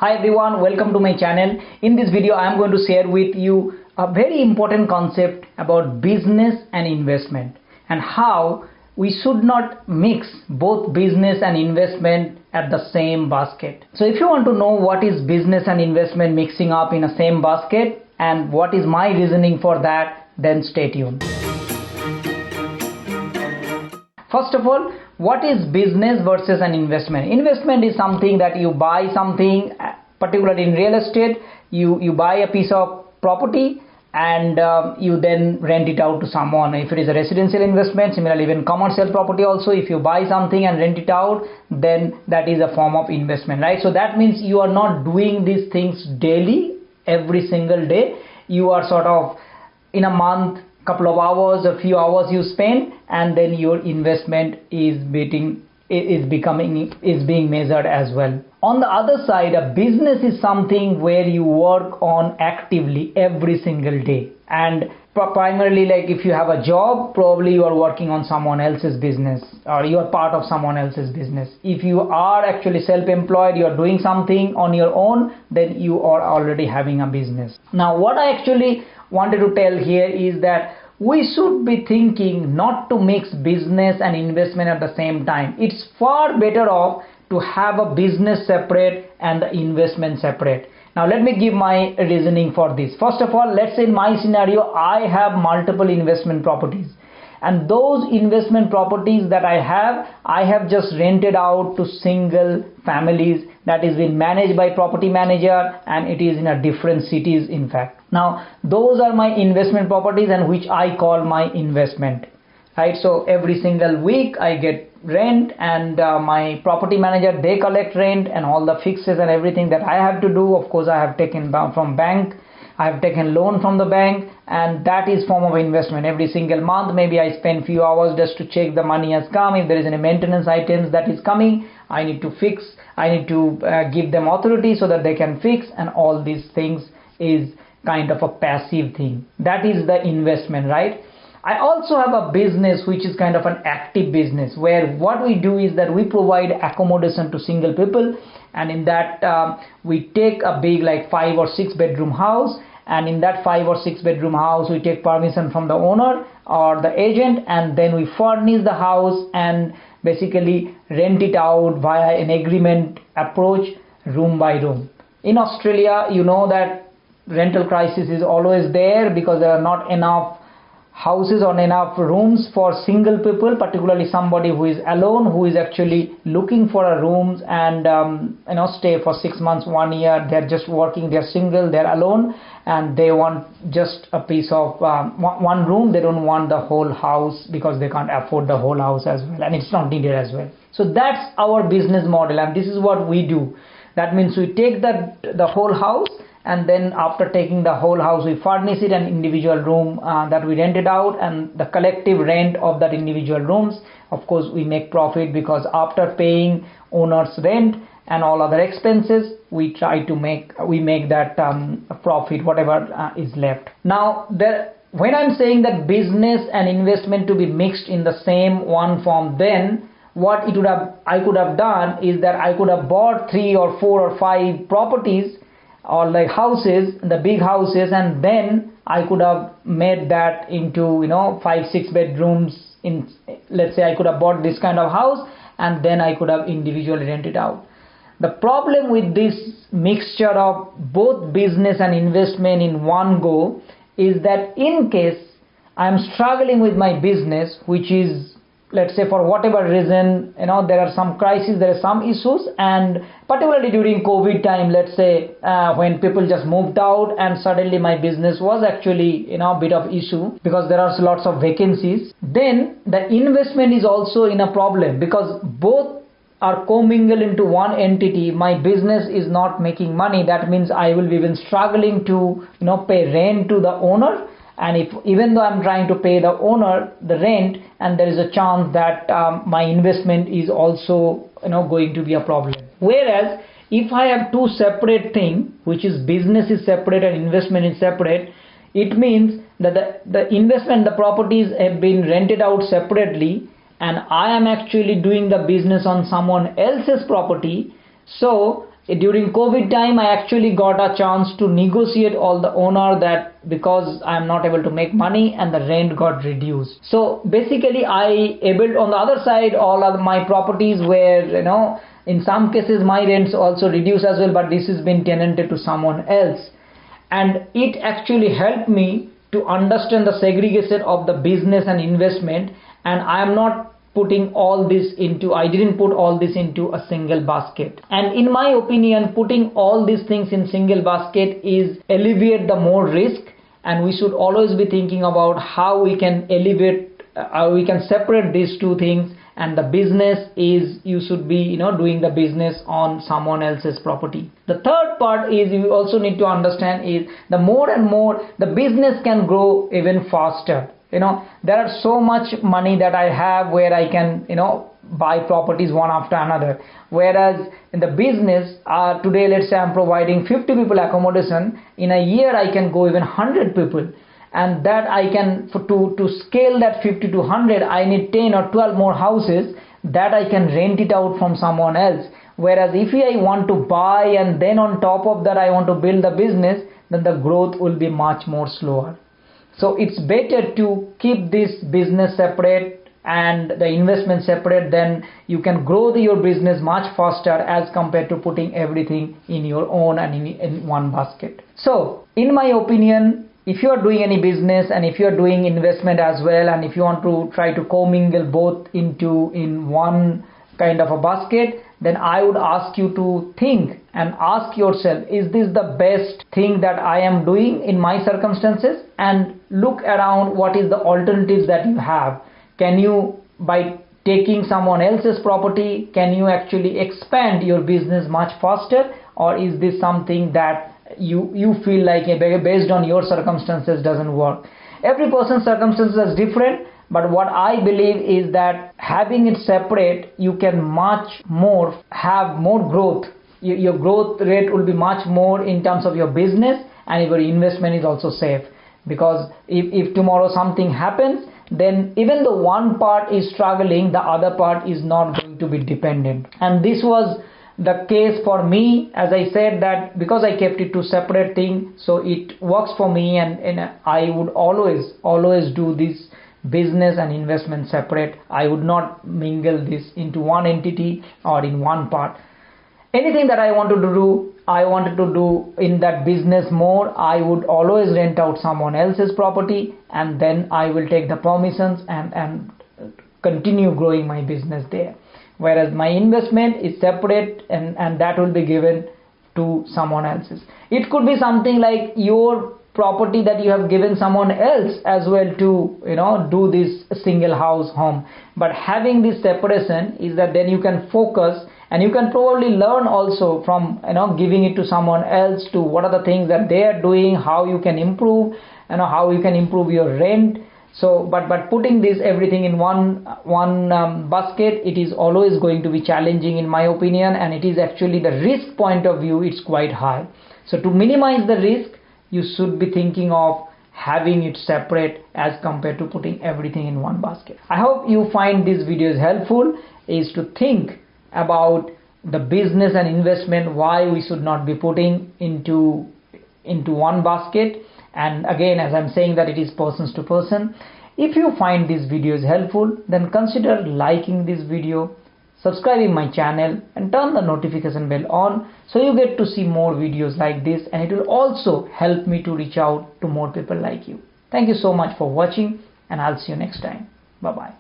Hi everyone, welcome to my channel. In this video I am going to share with you a very important concept about business and investment and how we should not mix both business and investment at the same basket. So if you want to know what is business and investment mixing up in a same basket and what is my reasoning for that, then stay tuned. First of all, what is business versus an investment? Investment is something that you buy something, particularly in real estate, you buy a piece of property and you then rent it out to someone. If it is a residential investment, similarly even commercial property also, if you buy something and rent it out, then that is a form of investment, right? So that means you are not doing these things daily, every single day. You are sort of in a month, couple of hours, a few hours you spend, and then your investment is being measured as well. On the other side, a business is something where you work on actively every single day, and primarily, like if you have a job, probably you are working on someone else's business or you are part of someone else's business. If you are actually self-employed, you are doing something on your own, then you are already having a business. Now what I actually wanted to tell here is that we should be thinking not to mix business and investment at the same time. It's far better off to have a business separate and the investment separate. Now let me give my reasoning for this. First of all, let's say in my scenario, I have multiple investment properties. And those investment properties that I have just rented out to single families that is being managed by property manager, and it is in a different cities in fact. Now those are my investment properties and which I call my investment, right? So every single week I get rent and my property manager, they collect rent and all the fixes and everything that I have to do. Of course I have taken from bank, I have taken loan from the bank, and that is form of investment. Every single month maybe I spend few hours just to check the money has come. If there is any maintenance items that is coming, I need to fix, I need to give them authority so that they can fix, and all these things is kind of a passive thing. That is the investment, right? I also have a business which is kind of an active business where what we do is that we provide accommodation to single people, and in that we take a big like 5 or 6 bedroom house, and in that 5 or 6 bedroom house we take permission from the owner or the agent, and then we furnish the house and basically rent it out via an agreement approach, room by room. In Australia, you know that rental crisis is always there because there are not enough houses or enough rooms for single people, particularly somebody who is alone, who is actually looking for a rooms and stay for 6 months, 1 year. They're just working, they're single, they're alone, and they want just a piece of one room. They don't want the whole house because they can't afford the whole house as well, and it's not needed as well. So that's our business model, and this is what we do. That means we take the whole house, and then after taking the whole house we furnish it an individual room that we rented out, and the collective rent of that individual rooms, of course we make profit because after paying owner's rent and all other expenses, we make that profit, whatever is left. Now when I'm saying that business and investment to be mixed in the same one form, then what I could have done is that I could have bought 3 or 4 or 5 properties or like houses, the big houses, and then I could have made that into 5-6 bedrooms. Let's say I could have bought this kind of house and then I could have individually rented out. The problem with this mixture of both business and investment in one go is that in case I'm struggling with my business, which is, let's say for whatever reason, there are some crises, there are some issues, and particularly during COVID time, let's say when people just moved out and suddenly my business was actually a bit of issue because there are lots of vacancies, then the investment is also in a problem because both are commingled into one entity. My business is not making money. That means I will be even struggling to pay rent to the owner. And even though I'm trying to pay the owner the rent, and there is a chance that my investment is also going to be a problem. Whereas if I have two separate things, which is business is separate and investment is separate, it means that the investment, the properties have been rented out separately, and I am actually doing the business on someone else's property. So During COVID time, I actually got a chance to negotiate all the owner that because I'm not able to make money and the rent got reduced. So basically I able on the other side, all of my properties were, in some cases my rents also reduced as well, but this has been tenanted to someone else. And it actually helped me to understand the segregation of the business and investment, and I am not putting all this into, I didn't put all this into a single basket. And in my opinion, putting all these things in single basket is alleviate the more risk, and we should always be thinking about how we can alleviate, how we can separate these two things. And the business is, you should be doing the business on someone else's property. The third part is, you also need to understand is, the more and more the business can grow even faster. There are so much money that I have where I can buy properties one after another, whereas in the business today, let's say I'm providing 50 people accommodation, in a year I can go even 100 people. And that I can, to scale that 50 to 100, I need 10 or 12 more houses that I can rent it out from someone else. Whereas if I want to buy and then on top of that I want to build the business, then the growth will be much more slower. So it's better to keep this business separate and the investment separate, then you can grow your business much faster as compared to putting everything in your own and in one basket. So in my opinion, if you are doing any business and if you are doing investment as well, and if you want to try to commingle both in one kind of a basket, then I would ask you to think and ask yourself, is this the best thing that I am doing in my circumstances? And look around, what is the alternatives that you have. Can you, by taking someone else's property, can you actually expand your business much faster? Or is this something that you feel like based on your circumstances doesn't work? Every person's circumstances is different, but what I believe is that having it separate, you can have more growth. Your growth rate will be much more in terms of your business, and your investment is also safe. Because if tomorrow something happens, then even though one part is struggling, the other part is not going to be dependent. And this was the case for me, as I said, that because I kept it to separate thing, so it works for me, and I would always do this business and investment separate. I would not mingle this into one entity or in one part. Anything that I wanted to do in that business more, I would always rent out someone else's property, and then I will take the permissions and continue growing my business there. Whereas my investment is separate, and that will be given to someone else's. It could be something like your property that you have given someone else as well to do this single house home. But having this separation is that then you can focus, and you can probably learn also from giving it to someone else, to what are the things that they are doing, how you can improve, how you can improve your rent. So but putting this everything in one basket, it is always going to be challenging in my opinion, and it is actually, the risk point of view, it's quite high. So to minimize the risk, you should be thinking of having it separate as compared to putting everything in one basket. I hope you find this video helpful, is to think about the business and investment, why we should not be putting into one basket. And again, as I'm saying, that it is persons to person. If you find these videos helpful, then consider liking this video, subscribing my channel, and turn the notification bell on, so you get to see more videos like this, and it will also help me to reach out to more people like you. Thank you so much for watching, and I'll see you next time. Bye bye.